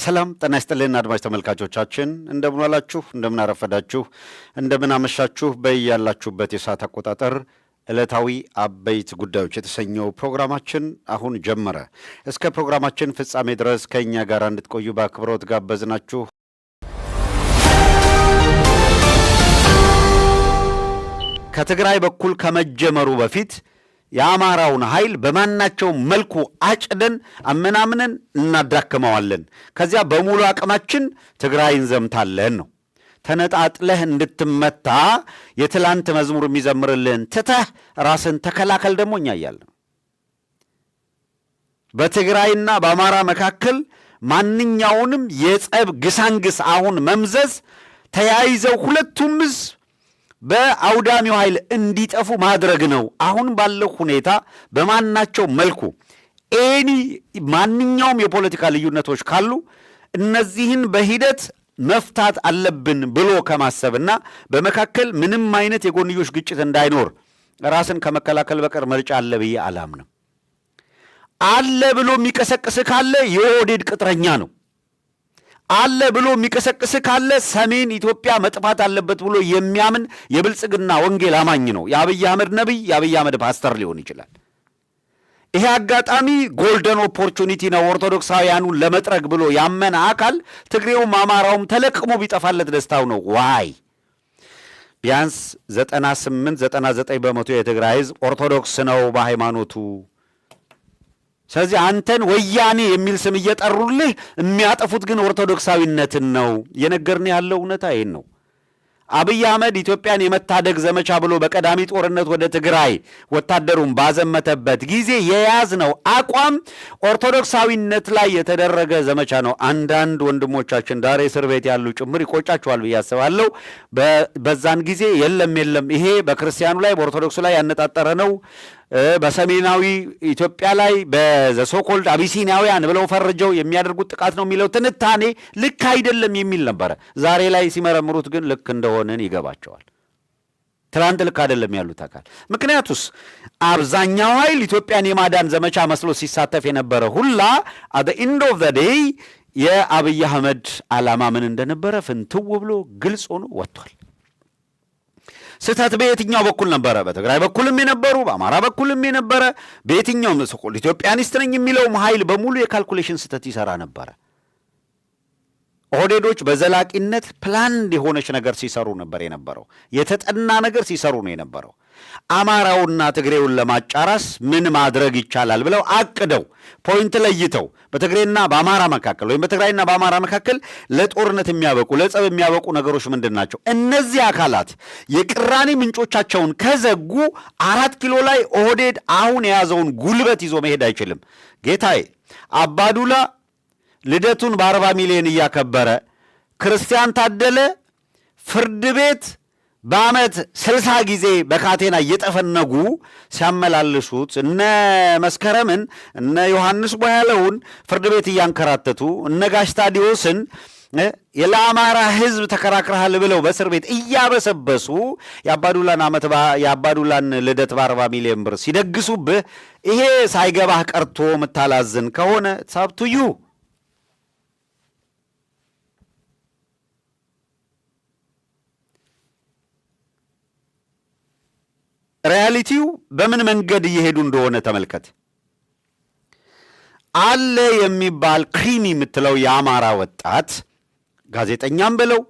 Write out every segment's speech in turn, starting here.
ሰላም ጤና ይስጥልን አድማጭ ተመልካቾቻችን እንደምን ዋላችሁ እንደምን አረፈዳችሁ እንደምን አመሻችሁ በያላችሁበት የሰዓት አቆጣጠር ዕለታዊ አበይት ጉዳዮች የተሰኘው ፕሮግራማችን አሁን ጀመረ። እስከ ፕሮግራማችን ፍጻሜ ድረስ ከኛ ጋር እንድትቆዩ በአክብሮት ጋበዝናችሁ። ከትግራይ በኩል ከመጀመሩ በፊት የአማራውን ኃይል በማናቸው መልኩ አጭደን አመናምነን እናዳክመዋለን፣ ከዚያ በሙሉ አቅማችን ትግራይን ዘምታለን ነው። ተነጣጥለህ እንድትመታ የትላንት መዝሙር የሚዘምርልን ትተህ ራስን ተከላከል ደግሞ እኛ እያለን በትግራይና በአማራ መካከል ማንኛውንም የጸብ ግሳንግስ አሁን መምዘዝ ተያይዘው ሁለቱም በአውዳሚው ኃይል እንዲጠፉ ማድረግ ነው። አሁን ባለው ሁኔታ በማናቸው መልኩ ማንኛውም የፖለቲካ ልዩነቶች ካሉ እነዚህን በሂደት መፍታት አለብን ብሎ ከማሰብና በመካከል ምንም አይነት የጎንዮሽ ግጭት እንዳይኖር ራስን ከመከላከል በቀር ምርጫ አለ ብዬ አላምንም። አለ ብሎ የሚቀሰቅስ ካለ የኦህዴድ ቅጥረኛ ነው። አለ ብሎ የሚቀሰቅስ ካለ ሰሜን ኢትዮጵያ መጥፋት አለበት ብሎ የሚያምን የብልጽግና ወንጌል አማኝ ነው። የአብይ አህመድ ነቢይ፣ የአብይ አህመድ ፓስተር ሊሆን ይችላል። ይሄ አጋጣሚ ጎልደን ኦፖርቹኒቲ ነው ኦርቶዶክሳውያኑን ለመጥረግ ብሎ ያመነ አካል ትግሬውም አማራውም ተለቅሞ ቢጠፋለት ደስታው ነው። ዋይ ቢያንስ 98-99 በመቶ የትግራይ ሕዝብ ኦርቶዶክስ ነው በሃይማኖቱ። ስለዚህ አንተን ወያኔ የሚል ስም እየጠሩልህ የሚያጠፉት ግን ኦርቶዶክሳዊነትን ነው። የነገርን ያለው እውነታ ይሄን ነው። አብይ አህመድ ኢትዮጵያን የመታደግ ዘመቻ ብሎ በቀዳሚ ጦርነት ወደ ትግራይ ወታደሩን ባዘመተበት ጊዜ የያዝነው አቋም ኦርቶዶክሳዊነት ላይ የተደረገ ዘመቻ ነው። አንዳንድ ወንድሞቻችን ዳሬ እስር ቤት ያሉ ጭምር ይቆጫቸዋል ብዬ አስባለሁ። በዛን ጊዜ የለም ይሄ በክርስቲያኑ ላይ በኦርቶዶክሱ ላይ ያነጣጠረ ነው፣ በሰሜናዊ ኢትዮጵያ ላይ በዘሶኮልድ አቢሲኒያውያን ብለው ፈርጀው የሚያደርጉት ጥቃት ነው የሚለው ትንታኔ ልክ አይደለም የሚል ነበረ። ዛሬ ላይ ሲመረምሩት ግን ልክ እንደሆነን ይገባቸዋል። ትናንት ልክ አይደለም ያሉት አካል። ምክንያቱስ አብዛኛው ኃይል ኢትዮጵያን የማዳን ዘመቻ መስሎ ሲሳተፍ የነበረ ሁላ አት ዘ ኤንድ ኦፍ ዘ ዴይ የአብይ አህመድ ዓላማ ምን እንደነበረ ፍንትው ብሎ ግልጽ ሆኖ ወጥቷል። ስህተት በየትኛው በኩል ነበረ? በትግራይ በኩልም የነበሩ በአማራ በኩልም የነበረ በየትኛውም ሰቆል ኢትዮጵያኒስት ነኝ የሚለውም ኃይል በሙሉ የካልኩሌሽን ስህተት ይሰራ ነበረ። ኦህዴዶች በዘላቂነት ፕላንድ የሆነች ነገር ሲሰሩ ነበር የነበረው። የተጠና ነገር ሲሰሩ ነው የነበረው። አማራውና ትግሬውን ለማጫራስ ምን ማድረግ ይቻላል ብለው አቅደው ፖይንት ለይተው በትግሬና በአማራ መካከል ወይም በትግራይና በአማራ መካከል ለጦርነት የሚያበቁ ለጸብ የሚያበቁ ነገሮች ምንድን ናቸው? እነዚህ አካላት የቅራኔ ምንጮቻቸውን ከዘጉ 4 ኪሎ ላይ ኦህዴድ አሁን የያዘውን ጉልበት ይዞ መሄድ አይችልም። ጌታዬ አባዱላ ልደቱን በ40 ሚሊዮን እያከበረ ክርስቲያን ታደለ ፍርድ ቤት በዓመት 60 ጊዜ በካቴና እየጠፈነጉ ሲያመላልሱት እነ መስከረምን እነ ዮሐንስ ቦያለውን ፍርድ ቤት እያንከራተቱ እነ ጋሽ ታዲዮስን ለአማራ ሕዝብ ተከራክረሃል ብለው በእስር ቤት እያበሰበሱ የአባዱላን ልደት በ40 ሚሊዮን ብር ሲደግሱብህ ይሄ ሳይገባህ ቀርቶ ምታላዝን ከሆነ ሳብቱዩ ሪያሊቲው በምን መንገድ እየሄዱ እንደሆነ ተመልከት። አለ የሚባል ክሪሚ የምትለው የአማራ ወጣት ጋዜጠኛም በለው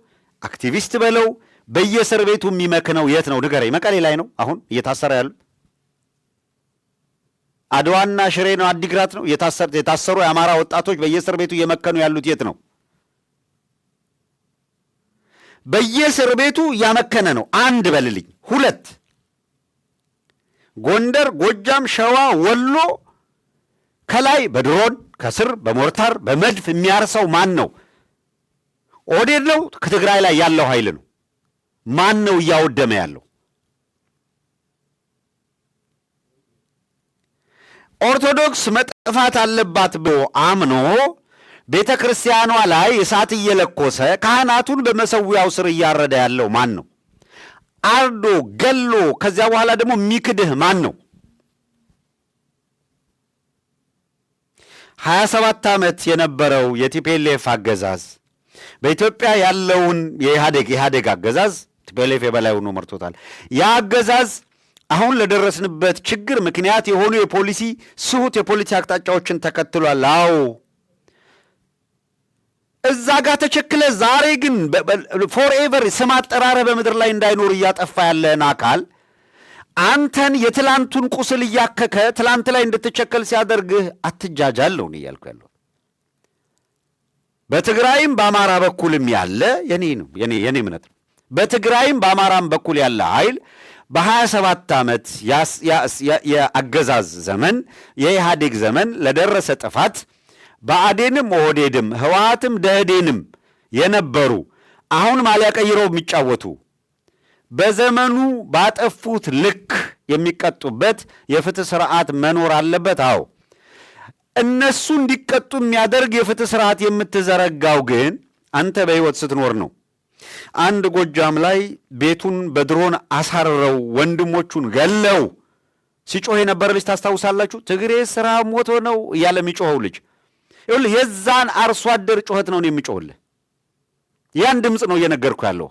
አክቲቪስት በለው በየእስር ቤቱ የሚመክነው የት ነው ንገረኝ? መቀሌ ላይ ነው አሁን እየታሰረ ያሉት። አድዋና ሽሬ ነው አዲግራት ነው የታሰሩ የአማራ ወጣቶች በየእስር ቤቱ እየመከኑ ያሉት የት ነው? በየእስር ቤቱ እያመከነ ነው። አንድ በልልኝ። 2 ጎንደር፣ ጎጃም፣ ሸዋ፣ ወሎ ከላይ በድሮን ከስር በሞርታር በመድፍ የሚያርሰው ማን ነው? ኦህዴድ ነው? ከትግራይ ላይ ያለው ኃይል ነው? ማን ነው እያወደመ ያለው? ኦርቶዶክስ መጥፋት አለባት ብሎ አምኖ ቤተ ክርስቲያኗ ላይ እሳት እየለኮሰ ካህናቱን በመሰዊያው ስር እያረደ ያለው ማን ነው? አርዶ ገሎ ከዚያ በኋላ ደግሞ የሚክድህ ማን ነው? 27 ዓመት የነበረው የቲፒኤልኤፍ አገዛዝ በኢትዮጵያ ያለውን የኢህአዴግ አገዛዝ ቲፒኤልኤፍ የበላይ ሆኖ መርቶታል። ያ አገዛዝ አሁን ለደረስንበት ችግር ምክንያት የሆኑ የፖሊሲ ስሁት የፖሊሲ አቅጣጫዎችን ተከትሏል። አዎ እዛ ጋር ተቸክለ ዛሬ ግን ፎርኤቨር ስም አጠራረ በምድር ላይ እንዳይኖር እያጠፋ ያለን አካል አንተን የትላንቱን ቁስል እያከከ ትላንት ላይ እንድትቸከል ሲያደርግህ አትጃጃል ነው እያልኩ ያለው። በትግራይም በአማራ በኩልም ያለ የኔ እምነት ነው። በትግራይም በአማራም በኩል ያለ ኃይል በ27 ዓመት የአገዛዝ ዘመን የኢህአዴግ ዘመን ለደረሰ ጥፋት ብአዴንም ኦህዴድም ህወሓትም ደህዴንም የነበሩ አሁን ማሊያ ቀይረው የሚጫወቱ በዘመኑ ባጠፉት ልክ የሚቀጡበት የፍትህ ስርዓት መኖር አለበት። አዎ እነሱ እንዲቀጡ የሚያደርግ የፍትህ ስርዓት የምትዘረጋው ግን አንተ በህይወት ስትኖር ነው። አንድ ጎጃም ላይ ቤቱን በድሮን አሳርረው ወንድሞቹን ገለው ሲጮህ የነበረ ልጅ ታስታውሳላችሁ? ትግሬ ስራ ሞቶ ነው እያለ የሚጮኸው ልጅ ይኸውልህ፣ የዛን አርሶ አደር ጩኸት ነው የሚጮህልህ። ያን ድምፅ ነው እየነገርኩ ያለው።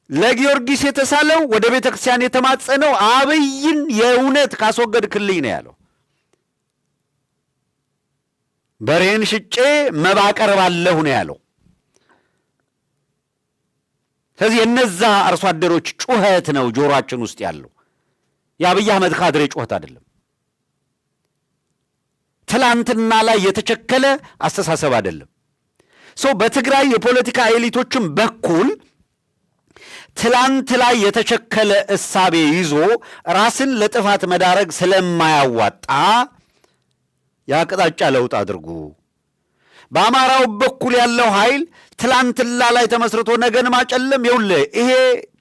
ለጊዮርጊስ የተሳለው ወደ ቤተ ክርስቲያን የተማጸነው አብይን የእውነት ካስወገድክልኝ ነው ያለው። በሬን ሽጬ መባ አቀርባለሁ ነው ያለው። ስለዚህ የነዛ አርሶ አደሮች ጩኸት ነው ጆሮአችን ውስጥ ያለው። የአብይ አህመድ ካድሬ ጩኸት አይደለም። ትላንትና ላይ የተቸከለ አስተሳሰብ አይደለም። በትግራይ የፖለቲካ ኤሊቶችም በኩል ትላንት ላይ የተቸከለ እሳቤ ይዞ ራስን ለጥፋት መዳረግ ስለማያዋጣ የአቅጣጫ ለውጥ አድርጉ። በአማራው በኩል ያለው ኃይል ትላንትና ላይ ተመስርቶ ነገን ማጨለም ይኸውልህ፣ ይሄ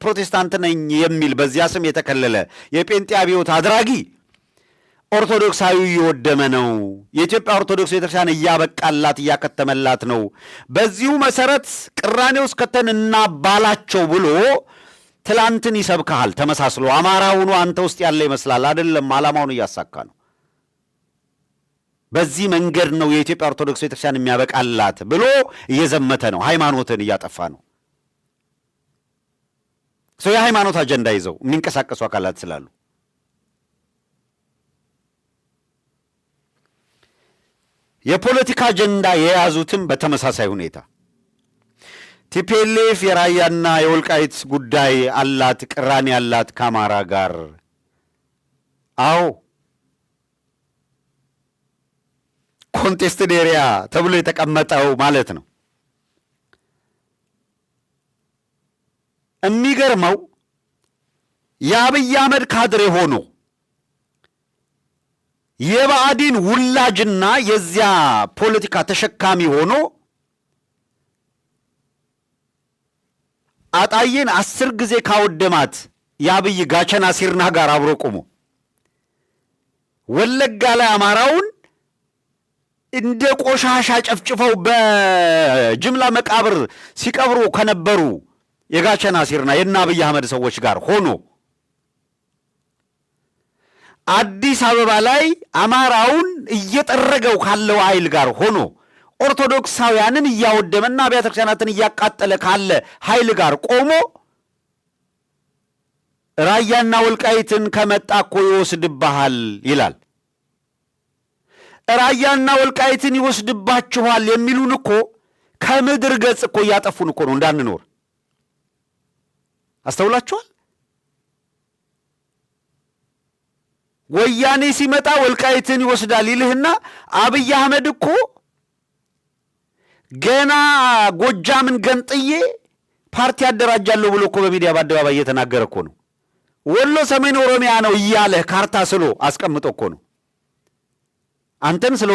ፕሮቴስታንት ነኝ የሚል በዚያ ስም የተከለለ የጴንጤ አብዮት አድራጊ ኦርቶዶክሳዊ እየወደመ ነው። የኢትዮጵያ ኦርቶዶክስ ቤተክርስቲያን እያበቃላት እያከተመላት ነው። በዚሁ መሰረት ቅራኔ ውስጥ ከተን እናባላቸው ብሎ ትላንትን ይሰብካል። ተመሳስሎ አማራ ሆኖ አንተ ውስጥ ያለ ይመስላል። አይደለም፣ ዓላማውን እያሳካ ነው። በዚህ መንገድ ነው የኢትዮጵያ ኦርቶዶክስ ቤተክርስቲያን የሚያበቃላት ብሎ እየዘመተ ነው። ሃይማኖትን እያጠፋ ነው። የሃይማኖት አጀንዳ ይዘው የሚንቀሳቀሱ አካላት ስላሉ የፖለቲካ አጀንዳ የያዙትም በተመሳሳይ ሁኔታ ቲፒኤልኤፍ የራያና የወልቃይት ጉዳይ አላት፣ ቅራኔ አላት ከአማራ ጋር። አዎ ኮንቴስትድ ኤሪያ ተብሎ የተቀመጠው ማለት ነው። የሚገርመው የአብይ አህመድ ካድሬ ሆኖ የብአዴን ውላጅና የዚያ ፖለቲካ ተሸካሚ ሆኖ አጣዬን 10 ጊዜ ካወደማት የአብይ ጋቸና ሲርና ጋር አብሮ ቆሞ ወለጋ ላይ አማራውን እንደ ቆሻሻ ጨፍጭፈው በጅምላ መቃብር ሲቀብሩ ከነበሩ የጋቸና ሲርና የና አብይ አህመድ ሰዎች ጋር ሆኖ አዲስ አበባ ላይ አማራውን እየጠረገው ካለው ኃይል ጋር ሆኖ ኦርቶዶክሳውያንን እያወደመና አብያተ ክርስቲያናትን እያቃጠለ ካለ ኃይል ጋር ቆሞ ራያና ወልቃይትን ከመጣ እኮ ይወስድብሃል ይላል። ራያና ወልቃይትን ይወስድባችኋል የሚሉን እኮ ከምድር ገጽ እኮ እያጠፉን እኮ ነው እንዳንኖር። አስተውላችኋል? ወያኔ ሲመጣ ወልቃይትን ይወስዳል ይልህና አብይ አህመድ እኮ ገና ጎጃምን ገንጥዬ ፓርቲ አደራጃለሁ ብሎ እኮ በሚዲያ በአደባባይ እየተናገረ እኮ ነው። ወሎ ሰሜን ኦሮሚያ ነው እያለ ካርታ ስሎ አስቀምጦ እኮ ነው። አንተን ስለ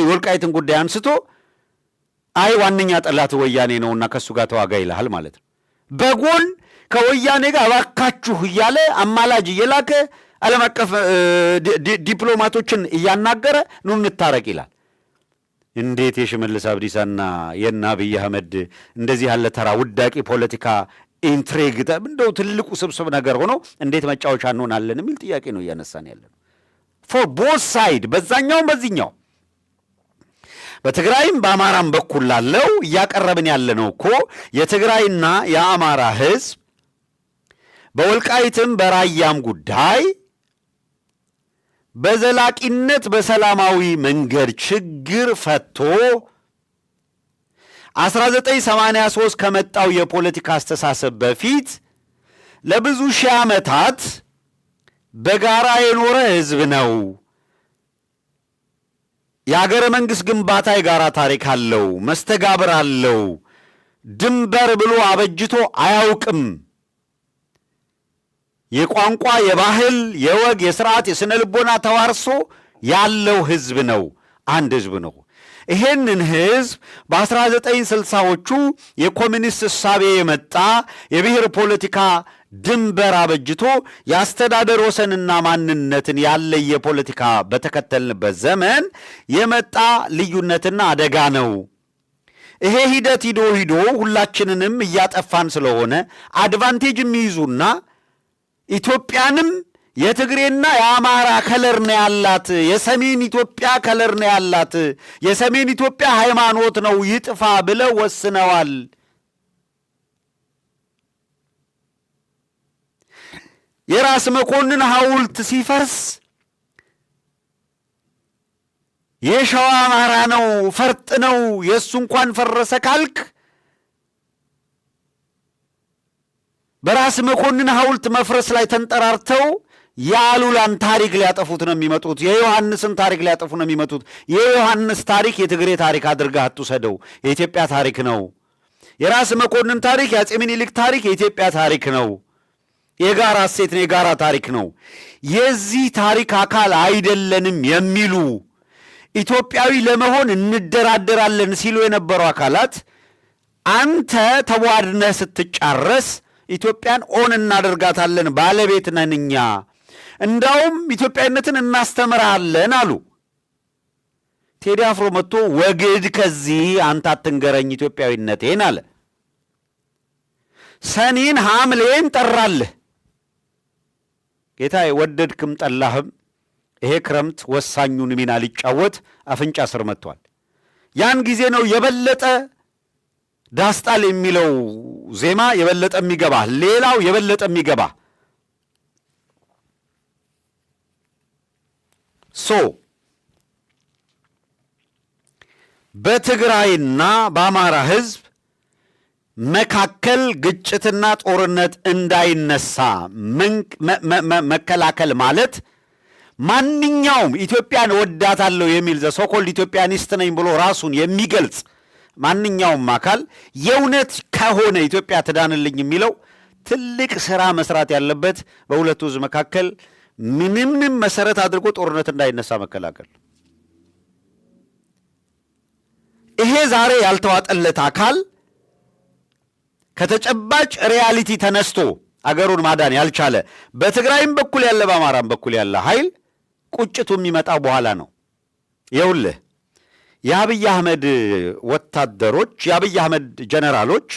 ወልቃይትን ጉዳይ አንስቶ አይ ዋነኛ ጠላት ወያኔ ነውና ከሱ ጋር ተዋጋ ይልሃል ማለት ነው። በጎን ከወያኔ ጋር እባካችሁ እያለ አማላጅ እየላከ ዓለም አቀፍ ዲፕሎማቶችን እያናገረ ኑ እንታረቅ ይላል። እንዴት የሽመልስ አብዲሳና የና አብይ አህመድ እንደዚህ ያለ ተራ ውዳቂ ፖለቲካ ኢንትሪግ እንደው ትልቁ ስብስብ ነገር ሆኖ እንዴት መጫወቻ እንሆናለን የሚል ጥያቄ ነው እያነሳን ያለነው። ፎር ቦዝ ሳይድ በዛኛውም በዚህኛው በትግራይም በአማራም በኩል ላለው እያቀረብን ያለነው እኮ የትግራይና የአማራ ህዝብ በወልቃይትም በራያም ጉዳይ በዘላቂነት በሰላማዊ መንገድ ችግር ፈቶ 1983 ከመጣው የፖለቲካ አስተሳሰብ በፊት ለብዙ ሺህ ዓመታት በጋራ የኖረ ህዝብ ነው። የአገረ መንግሥት ግንባታ የጋራ ታሪክ አለው፣ መስተጋብር አለው። ድንበር ብሎ አበጅቶ አያውቅም። የቋንቋ፣ የባህል፣ የወግ፣ የሥርዓት፣ የሥነ ልቦና ተዋርሶ ያለው ህዝብ ነው። አንድ ህዝብ ነው። ይሄንን ህዝብ በ1960ዎቹ የኮሚኒስት እሳቤ የመጣ የብሔር ፖለቲካ ድንበር አበጅቶ የአስተዳደር ወሰንና ማንነትን ያለየ ፖለቲካ በተከተልንበት ዘመን የመጣ ልዩነትና አደጋ ነው። ይሄ ሂደት ሂዶ ሁላችንንም እያጠፋን ስለሆነ አድቫንቴጅ የሚይዙና ኢትዮጵያንም የትግሬና የአማራ ከለር ነው ያላት፣ የሰሜን ኢትዮጵያ ከለር ነው ያላት፣ የሰሜን ኢትዮጵያ ሃይማኖት ነው ይጥፋ ብለው ወስነዋል። የራስ መኮንን ሐውልት ሲፈርስ የሸዋ አማራ ነው ፈርጥ ነው የእሱ እንኳን ፈረሰ ካልክ በራስ መኮንን ሐውልት መፍረስ ላይ ተንጠራርተው የአሉላን ታሪክ ሊያጠፉት ነው የሚመጡት። የዮሐንስን ታሪክ ሊያጠፉ ነው የሚመጡት። የዮሐንስ ታሪክ የትግሬ ታሪክ አድርገህ አትውሰደው፣ የኢትዮጵያ ታሪክ ነው። የራስ መኮንን ታሪክ፣ የአፄ ምኒልክ ታሪክ የኢትዮጵያ ታሪክ ነው። የጋራ እሴት ነው፣ የጋራ ታሪክ ነው። የዚህ ታሪክ አካል አይደለንም የሚሉ ኢትዮጵያዊ ለመሆን እንደራደራለን ሲሉ የነበሩ አካላት አንተ ተቧድነህ ስትጫረስ ኢትዮጵያን ኦን እናደርጋታለን ባለቤት ነን እኛ፣ እንዳውም ኢትዮጵያዊነትን እናስተምራለን አሉ። ቴዲ አፍሮ መጥቶ ወግድ ከዚህ አንተ አትንገረኝ ኢትዮጵያዊነቴን አለ። ሰኔን ሐምሌን ጠራልህ። ጌታዬ ወደድክም ጠላህም ይሄ ክረምት ወሳኙን ሚና ሊጫወት አፍንጫ ስር መጥቷል። ያን ጊዜ ነው የበለጠ ዳስጣል የሚለው ዜማ የበለጠ የሚገባ፣ ሌላው የበለጠ የሚገባ። በትግራይና በአማራ ህዝብ መካከል ግጭትና ጦርነት እንዳይነሳ መከላከል ማለት ማንኛውም ኢትዮጵያን ወዳታለሁ የሚል ዘሶኮልድ ኢትዮጵያኒስት ነኝ ብሎ ራሱን የሚገልጽ ማንኛውም አካል የእውነት ከሆነ ኢትዮጵያ ትዳንልኝ የሚለው ትልቅ ሥራ መስራት ያለበት በሁለቱ ህዝብ መካከል ምንም መሰረት አድርጎ ጦርነት እንዳይነሳ መከላከል። ይሄ ዛሬ ያልተዋጠለት አካል ከተጨባጭ ሪያሊቲ ተነስቶ አገሩን ማዳን ያልቻለ በትግራይም በኩል ያለ በአማራም በኩል ያለ ኃይል ቁጭቱ የሚመጣው በኋላ ነው። ይኸውልህ የአብይ አህመድ ወታደሮች፣ የአብይ አህመድ ጀነራሎች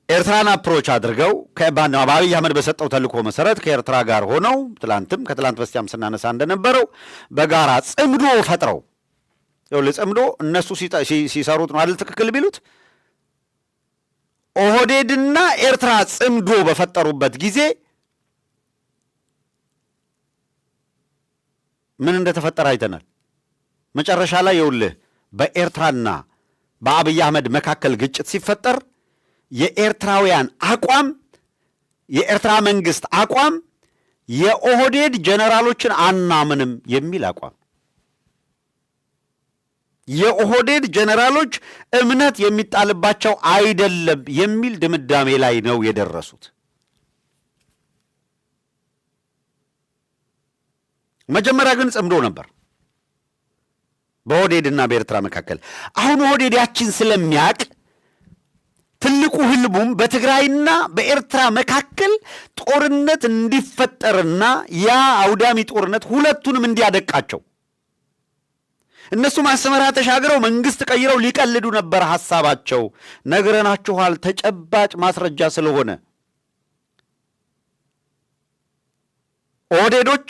ኤርትራን አፕሮች አድርገው በአብይ አህመድ በሰጠው ተልእኮ መሰረት ከኤርትራ ጋር ሆነው ትላንትም ከትላንት በስቲያም ስናነሳ እንደነበረው በጋራ ጽምዶ ፈጥረው፣ ይኸውልህ ጽምዶ እነሱ ሲሰሩት ነው አይደል ትክክል ቢሉት፣ ኦህዴድና ኤርትራ ጽምዶ በፈጠሩበት ጊዜ ምን እንደተፈጠረ አይተናል። መጨረሻ ላይ ይኸውልህ በኤርትራና በአብይ አህመድ መካከል ግጭት ሲፈጠር የኤርትራውያን አቋም፣ የኤርትራ መንግስት አቋም የኦህዴድ ጀነራሎችን አናምንም የሚል አቋም፣ የኦህዴድ ጀነራሎች እምነት የሚጣልባቸው አይደለም የሚል ድምዳሜ ላይ ነው የደረሱት። መጀመሪያ ግን ጽምዶ ነበር በኦህዴድና በኤርትራ መካከል። አሁን ኦህዴድ ያችን ስለሚያቅ ትልቁ ህልሙም በትግራይና በኤርትራ መካከል ጦርነት እንዲፈጠርና ያ አውዳሚ ጦርነት ሁለቱንም እንዲያደቃቸው፣ እነሱ ማሰመራ ተሻግረው መንግስት ቀይረው ሊቀልዱ ነበር ሐሳባቸው። ነግረናችኋል፣ ተጨባጭ ማስረጃ ስለሆነ ኦህዴዶች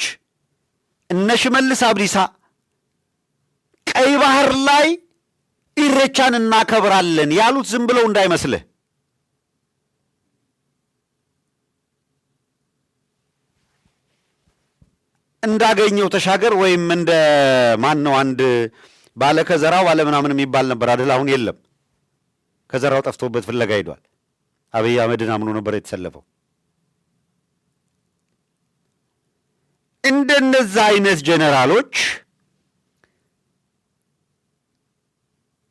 እነ ሽመልስ አብዲሳ ቀይ ባህር ላይ ኢሬቻን እናከብራለን ያሉት ዝም ብለው እንዳይመስልህ። እንዳገኘው ተሻገር ወይም እንደ ማን ነው አንድ ባለ ከዘራው ባለ ምናምን የሚባል ነበር አይደል? አሁን የለም። ከዘራው ጠፍቶበት ፍለጋ ሄዷል። አብይ አህመድን አምኖ ነበር የተሰለፈው። እንደነዛ አይነት ጀነራሎች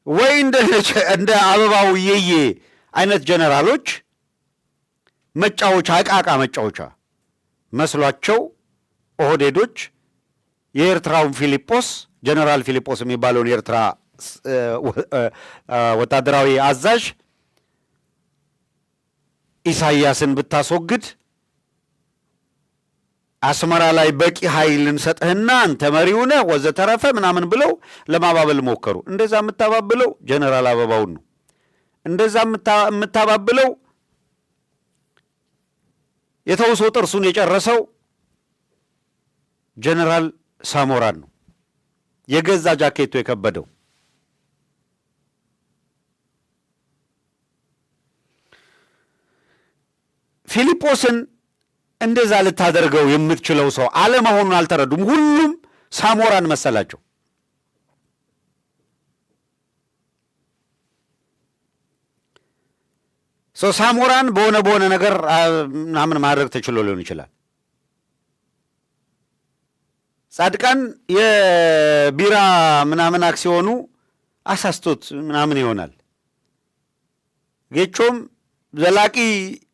ወይ እንደ አበባው የየ አይነት ጀነራሎች መጫወቻ ዕቃ መጫወቻ መስሏቸው ኦህዴዶች የኤርትራውን ፊሊጶስ ጀነራል ፊሊጶስ የሚባለውን የኤርትራ ወታደራዊ አዛዥ ኢሳያስን ብታስወግድ አስመራ ላይ በቂ ኃይል እንሰጥህና አንተ መሪው ነህ ወዘተረፈ ምናምን ብለው ለማባበል ሞከሩ። እንደዛ የምታባብለው ጀነራል አበባውን ነው። እንደዛ የምታባብለው የተውሶ ጥርሱን የጨረሰው ጀነራል ሳሞራን ነው። የገዛ ጃኬቱ የከበደው ፊሊጶስን እንደዛ ልታደርገው የምትችለው ሰው አለመሆኑን አልተረዱም። ሁሉም ሳሞራን መሰላቸው። ሳሞራን በሆነ ነገር ምናምን ማድረግ ተችሎ ሊሆን ይችላል። ጻድቃን የቢራ ምናምን አክሲዮኑ አሳስቶት ምናምን ይሆናል። ጌቾም ዘላቂ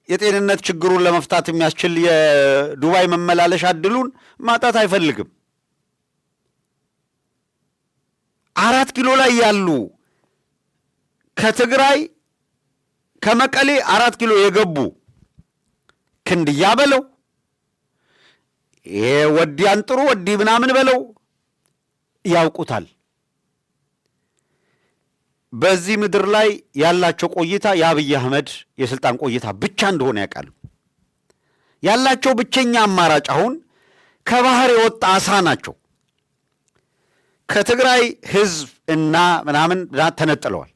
የጤንነት ችግሩን ለመፍታት የሚያስችል የዱባይ መመላለሻ እድሉን ማጣት አይፈልግም። 4 ኪሎ ላይ ያሉ ከትግራይ ከመቀሌ 4 ኪሎ የገቡ ክንድያ በለው ወዲያን ጥሩ ወዲ ምናምን በለው ያውቁታል። በዚህ ምድር ላይ ያላቸው ቆይታ የአብይ አህመድ የስልጣን ቆይታ ብቻ እንደሆነ ያውቃሉ። ያላቸው ብቸኛ አማራጭ አሁን ከባህር የወጣ አሳ ናቸው። ከትግራይ ህዝብ እና ምናምን ተነጥለዋል።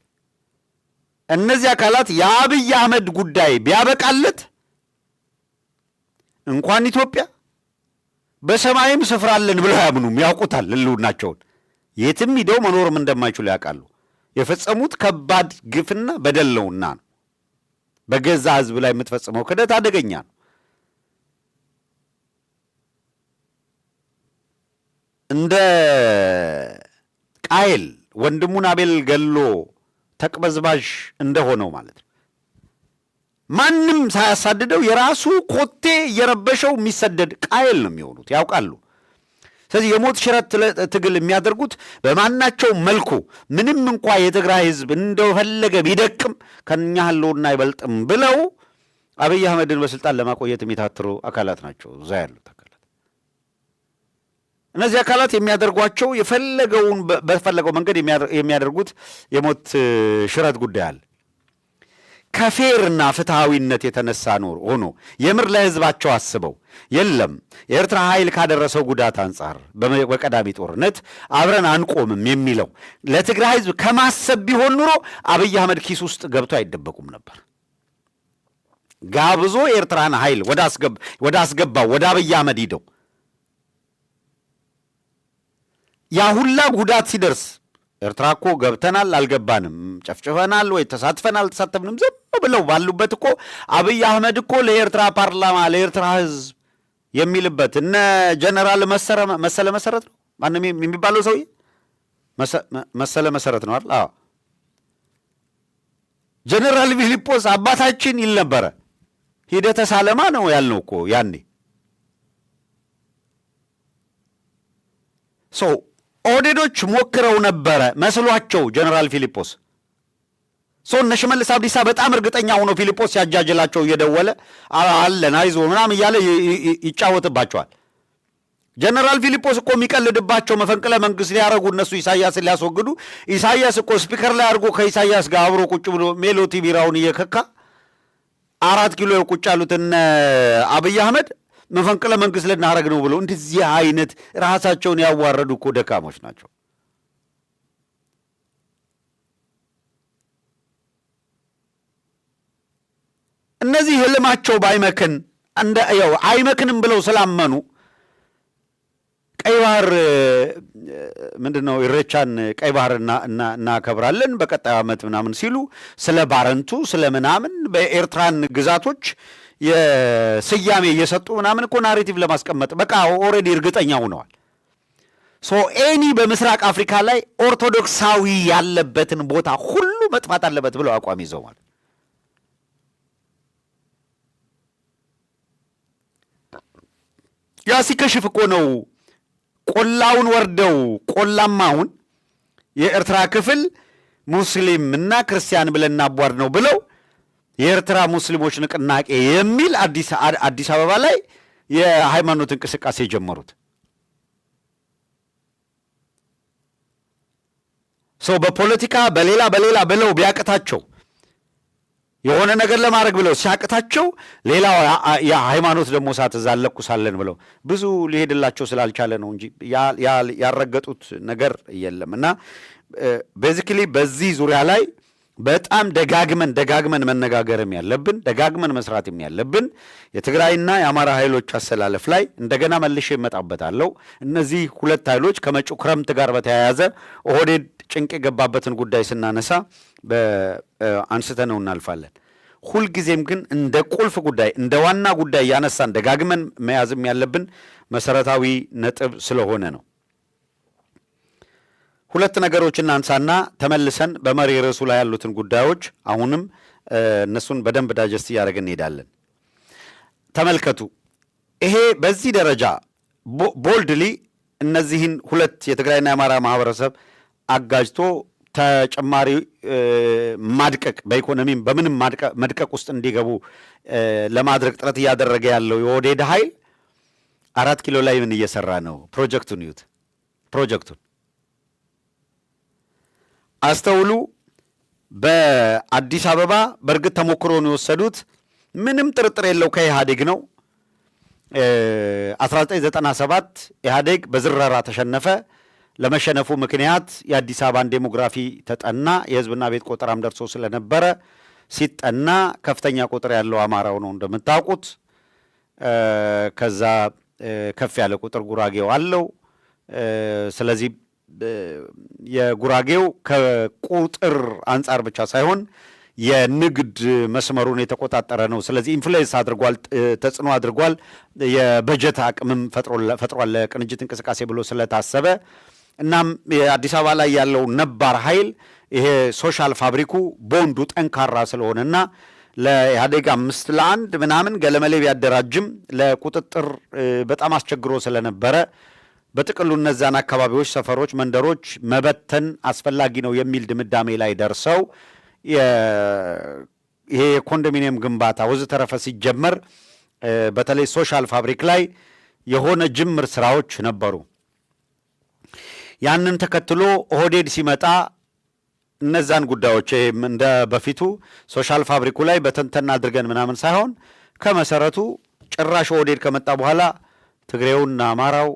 እነዚህ አካላት የአብይ አህመድ ጉዳይ ቢያበቃለት እንኳን ኢትዮጵያ በሰማይም ስፍራ አለን ብለው አያምኑም። ያውቁታል ህልውናቸውን። የትም ሂደው መኖርም እንደማይችሉ ያውቃሉ። የፈጸሙት ከባድ ግፍና በደል ነውና ነው። በገዛ ህዝብ ላይ የምትፈጽመው ክደት አደገኛ ነው። እንደ ቃየል ወንድሙን አቤል ገሎ ተቅበዝባዥ እንደሆነው ማለት ነው። ማንም ሳያሳድደው የራሱ ኮቴ እየረበሸው የሚሰደድ ቃየል ነው የሚሆኑት፣ ያውቃሉ። ስለዚህ የሞት ሽረት ትግል የሚያደርጉት በማናቸው መልኩ ምንም እንኳ የትግራይ ህዝብ እንደፈለገ ቢደቅም ከኛ ህልውና አይበልጥም ብለው አብይ አህመድን በስልጣን ለማቆየት የሚታትሩ አካላት ናቸው እዛ ያሉት አካላት። እነዚህ አካላት የሚያደርጓቸው የፈለገውን በፈለገው መንገድ የሚያደርጉት የሞት ሽረት ጉዳይ አለ። ከፌርና ፍትሐዊነት የተነሳ ሆኖ የምር ለህዝባቸው አስበው የለም የኤርትራ ኃይል ካደረሰው ጉዳት አንጻር በቀዳሚ ጦርነት አብረን አንቆምም የሚለው ለትግራይ ህዝብ ከማሰብ ቢሆን ኑሮ አብይ አህመድ ኪስ ውስጥ ገብቶ አይደበቁም ነበር። ጋብዞ የኤርትራን ኃይል ወደ አስገባው ወደ አብይ አህመድ ሂደው ያ ሁላ ጉዳት ሲደርስ ኤርትራ እኮ ገብተናል አልገባንም፣ ጨፍጭፈናል ወይ ተሳትፈናል አልተሳተፍንም ዝም ብለው ባሉበት እኮ አብይ አህመድ እኮ ለኤርትራ ፓርላማ ለኤርትራ ህዝብ የሚልበት እነ ጀነራል መሰለ መሰረት ነው ማንም የሚባለው ሰውዬ መሰለ መሰረት ነው አይደል? አዎ ጀነራል ፊሊጶስ አባታችን ይል ነበረ። ሂደተ ሳለማ ነው ያልነው እኮ ያኔ። ኦህዴዶች ሞክረው ነበረ መስሏቸው ጀነራል ፊሊጶስ እነ ሽመልስ አብዲሳ በጣም እርግጠኛ ሆኖ ፊሊጶስ ሲያጃጅላቸው እየደወለ አለን አይዞ ምናምን እያለ ይጫወትባቸዋል። ጀነራል ፊሊጶስ እኮ የሚቀልድባቸው መፈንቅለ መንግስት ሊያረጉ እነሱ ኢሳያስን ሊያስወግዱ ኢሳያስ እኮ ስፒከር ላይ አድርጎ ከኢሳያስ ጋር አብሮ ቁጭ ብሎ ሜሎቲ ቢራውን እየከካ 4 ኪሎ ቁጭ ያሉት እነ አብይ አህመድ መፈንቅለ መንግስት ልናረግ ነው ብለው እንደዚህ አይነት ራሳቸውን ያዋረዱ እኮ ደካሞች ናቸው። እነዚህ ህልማቸው ባይመክን ያው አይመክንም ብለው ስላመኑ ቀይ ባህር ምንድነው ኢሬቻን ቀይ ባህር እናከብራለን በቀጣዩ ዓመት ምናምን ሲሉ ስለ ባረንቱ ስለ ምናምን በኤርትራን ግዛቶች የስያሜ እየሰጡ ምናምን እኮ ናሬቲቭ ለማስቀመጥ በቃ ኦልሬዲ እርግጠኛ ሆነዋል። ኤኒ በምስራቅ አፍሪካ ላይ ኦርቶዶክሳዊ ያለበትን ቦታ ሁሉ መጥፋት አለበት ብለው አቋም ይዘው ማለት ያ ሲከሽፍ እኮ ነው ቆላውን ወርደው ቆላማውን የኤርትራ ክፍል ሙስሊም እና ክርስቲያን ብለን እናቧርድ ነው ብለው የኤርትራ ሙስሊሞች ንቅናቄ የሚል አዲስ አበባ ላይ የሃይማኖት እንቅስቃሴ ጀመሩት። ሰው በፖለቲካ በሌላ ብለው ቢያቅታቸው የሆነ ነገር ለማድረግ ብለው ሲያቅታቸው ሌላው የሃይማኖት ደግሞ እሳት እዛ እንለኩሳለን ብለው ብዙ ሊሄድላቸው ስላልቻለ ነው እንጂ ያረገጡት ነገር የለም። እና ቤዚክሊ በዚህ ዙሪያ ላይ በጣም ደጋግመን መነጋገርም ያለብን ደጋግመን መስራትም ያለብን የትግራይና የአማራ ኃይሎች አሰላለፍ ላይ እንደገና መልሼ እመጣበታለሁ። እነዚህ ሁለት ኃይሎች ከመጪው ክረምት ጋር በተያያዘ ኦህዴድ ጭንቅ የገባበትን ጉዳይ ስናነሳ አንስተነው እናልፋለን። ሁልጊዜም ግን እንደ ቁልፍ ጉዳይ እንደ ዋና ጉዳይ ያነሳን ደጋግመን መያዝም ያለብን መሰረታዊ ነጥብ ስለሆነ ነው። ሁለት ነገሮችን አንሳና ተመልሰን በመሪ ርዕሱ ላይ ያሉትን ጉዳዮች አሁንም እነሱን በደንብ ዳጀስት እያደረግን እንሄዳለን። ተመልከቱ። ይሄ በዚህ ደረጃ ቦልድሊ እነዚህን ሁለት የትግራይና የአማራ ማህበረሰብ አጋጅቶ ተጨማሪ ማድቀቅ በኢኮኖሚም በምንም መድቀቅ ውስጥ እንዲገቡ ለማድረግ ጥረት እያደረገ ያለው የኦህዴድ ኃይል 4 ኪሎ ላይ ምን እየሰራ ነው? ፕሮጀክቱን ይዩት። ፕሮጀክቱን አስተውሉ። በአዲስ አበባ በእርግጥ ተሞክሮን የወሰዱት ምንም ጥርጥር የለው ከኢህአዴግ ነው። 1997 ኢህአዴግ በዝረራ ተሸነፈ። ለመሸነፉ ምክንያት የአዲስ አበባን ዴሞግራፊ ተጠና። የህዝብና ቤት ቆጠራም ደርሶ ስለነበረ ሲጠና ከፍተኛ ቁጥር ያለው አማራው ነው እንደምታውቁት። ከዛ ከፍ ያለ ቁጥር ጉራጌው አለው። ስለዚህ የጉራጌው ከቁጥር አንጻር ብቻ ሳይሆን የንግድ መስመሩን የተቆጣጠረ ነው። ስለዚህ ኢንፍሉዌንስ አድርጓል፣ ተጽዕኖ አድርጓል። የበጀት አቅምም ፈጥሯል ለቅንጅት እንቅስቃሴ ብሎ ስለታሰበ እናም የአዲስ አበባ ላይ ያለው ነባር ኃይል ይሄ ሶሻል ፋብሪኩ ቦንዱ ጠንካራ ስለሆነና ለኢህአዴግ 5-1 ምናምን ገለመሌ ቢያደራጅም ለቁጥጥር በጣም አስቸግሮ ስለነበረ በጥቅሉ እነዛን አካባቢዎች፣ ሰፈሮች፣ መንደሮች መበተን አስፈላጊ ነው የሚል ድምዳሜ ላይ ደርሰው ይሄ የኮንዶሚኒየም ግንባታ ወዘተረፈ ሲጀመር በተለይ ሶሻል ፋብሪክ ላይ የሆነ ጅምር ስራዎች ነበሩ። ያንን ተከትሎ ኦህዴድ ሲመጣ እነዛን ጉዳዮች እንደ በፊቱ ሶሻል ፋብሪኩ ላይ በተንተና አድርገን ምናምን ሳይሆን ከመሰረቱ ጭራሽ ኦህዴድ ከመጣ በኋላ ትግሬውና አማራው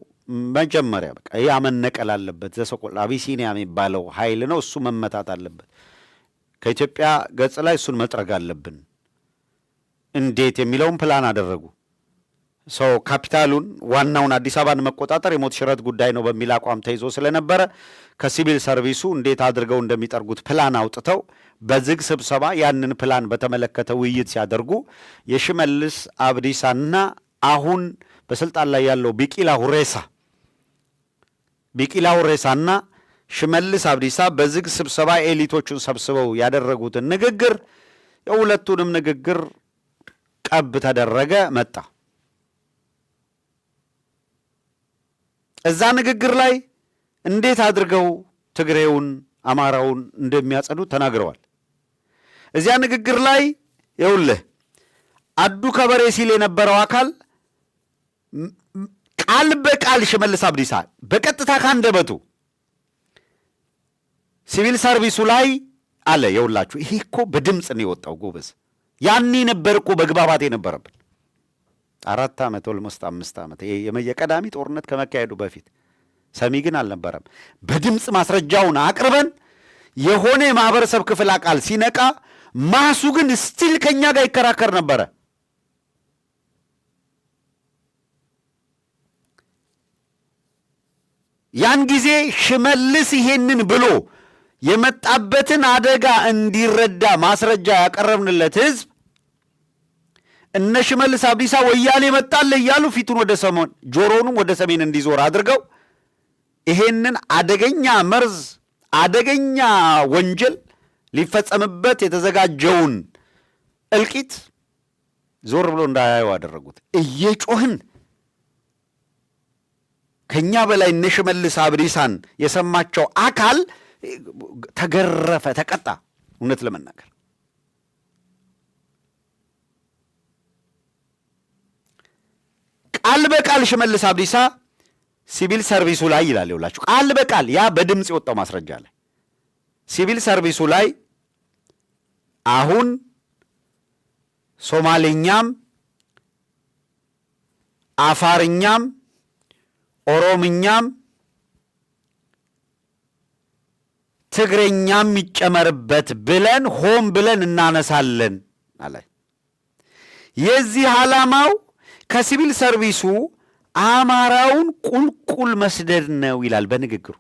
መጀመሪያ በቃ ያ መነቀል አለበት። ዘሰቆላ አቢሲኒያ የሚባለው ኃይል ነው፣ እሱ መመታት አለበት። ከኢትዮጵያ ገጽ ላይ እሱን መጥረግ አለብን። እንዴት የሚለውን ፕላን አደረጉ። ሰው ካፒታሉን ዋናውን አዲስ አበባን መቆጣጠር የሞት ሽረት ጉዳይ ነው በሚል አቋም ተይዞ ስለነበረ ከሲቪል ሰርቪሱ እንዴት አድርገው እንደሚጠርጉት ፕላን አውጥተው በዝግ ስብሰባ ያንን ፕላን በተመለከተ ውይይት ሲያደርጉ የሽመልስ አብዲሳና አሁን በስልጣን ላይ ያለው ቢቂላ ሁሬሳና ሽመልስ አብዲሳ በዝግ ስብሰባ ኤሊቶቹን ሰብስበው ያደረጉትን ንግግር የሁለቱንም ንግግር ቀብ ተደረገ መጣ። እዛ ንግግር ላይ እንዴት አድርገው ትግሬውን አማራውን እንደሚያጸዱ ተናግረዋል። እዚያ ንግግር ላይ ይኸውልህ አዱ ከበሬ ሲል የነበረው አካል ቃል በቃል ሽመልስ አብዲሳ በቀጥታ ካንደበቱ ሲቪል ሰርቪሱ ላይ አለ። ይኸውላችሁ ይሄ እኮ በድምፅ ነው የወጣው ጎበዝ። ያኔ ነበር እኮ በግባባት የነበረብን። 4 ዓመት ኦልሞስት 5 ዓመት የቀዳሚ ጦርነት ከመካሄዱ በፊት ሰሚ ግን አልነበረም። በድምፅ ማስረጃውን አቅርበን የሆነ የማህበረሰብ ክፍል አቃል ሲነቃ ማሱ ግን ስቲል ከኛ ጋር ይከራከር ነበረ። ያን ጊዜ ሽመልስ ይሄንን ብሎ የመጣበትን አደጋ እንዲረዳ ማስረጃ ያቀረብንለት ህዝብ እነ ሽመልስ አብዲሳ ወያኔ መጣለ እያሉ ፊቱን ወደ ሰሞን ጆሮኑም ወደ ሰሜን እንዲዞር አድርገው ይሄንን አደገኛ መርዝ አደገኛ ወንጀል ሊፈጸምበት የተዘጋጀውን እልቂት ዞር ብሎ እንዳያዩ አደረጉት። እየጮህን ከኛ በላይ እነ ሽመልስ አብዲሳን የሰማቸው አካል ተገረፈ፣ ተቀጣ። እውነት ለመናገር ቃል በቃል ሽመልስ አብዲሳ ሲቪል ሰርቪሱ ላይ ይላል። ይውላችሁ ቃል በቃል ያ በድምፅ የወጣው ማስረጃ ላይ ሲቪል ሰርቪሱ ላይ አሁን ሶማሌኛም አፋርኛም ኦሮምኛም ትግረኛም ይጨመርበት ብለን ሆም ብለን እናነሳለን አለ። የዚህ ዓላማው ከሲቪል ሰርቪሱ አማራውን ቁልቁል መስደድ ነው ይላል በንግግሩ።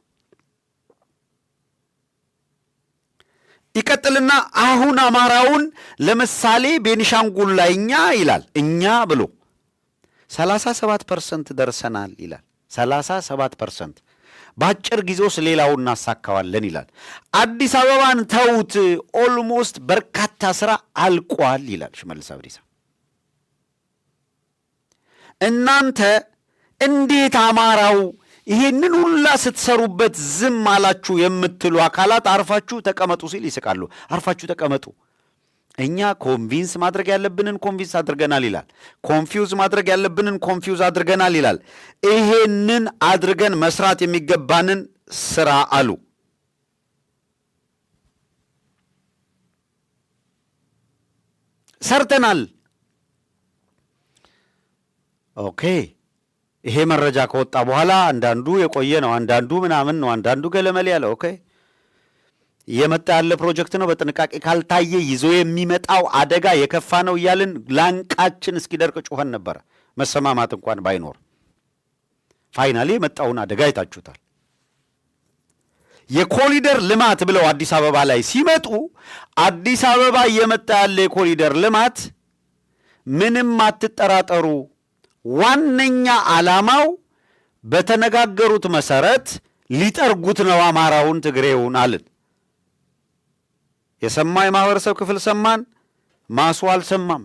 ይቀጥልና አሁን አማራውን ለምሳሌ ቤኒሻንጉል ላይ እኛ ይላል እኛ ብሎ 37% ደርሰናል ይላል። 37% በአጭር ጊዜ ውስጥ ሌላውን እናሳካዋለን ይላል። አዲስ አበባን ተውት፣ ኦልሞስት በርካታ ስራ አልቋል ይላል ሽመልስ አብዲሳ። እናንተ እንዴት አማራው ይሄንን ሁላ ስትሰሩበት ዝም አላችሁ የምትሉ አካላት አርፋችሁ ተቀመጡ ሲል ይስቃሉ። አርፋችሁ ተቀመጡ፣ እኛ ኮንቪንስ ማድረግ ያለብንን ኮንቪንስ አድርገናል ይላል። ኮንፊውዝ ማድረግ ያለብንን ኮንፊውዝ አድርገናል ይላል። ይሄንን አድርገን መስራት የሚገባንን ስራ አሉ። ሰርተናል። ኦኬ፣ ይሄ መረጃ ከወጣ በኋላ አንዳንዱ የቆየ ነው፣ አንዳንዱ ምናምን ነው፣ አንዳንዱ ገለመሌ ያለ ኦኬ የመጣ ያለ ፕሮጀክት ነው፣ በጥንቃቄ ካልታየ ይዞ የሚመጣው አደጋ የከፋ ነው እያልን ላንቃችን እስኪደርቅ ጮኸን ነበረ። መሰማማት እንኳን ባይኖር ፋይናሊ የመጣውን አደጋ አይታችሁታል። የኮሪደር ልማት ብለው አዲስ አበባ ላይ ሲመጡ አዲስ አበባ እየመጣ ያለ የኮሪደር ልማት ምንም አትጠራጠሩ፣ ዋነኛ ዓላማው በተነጋገሩት መሰረት ሊጠርጉት ነው አማራውን፣ ትግሬውን አልን። የሰማ የማህበረሰብ ክፍል ሰማን፣ ማሱ አልሰማም።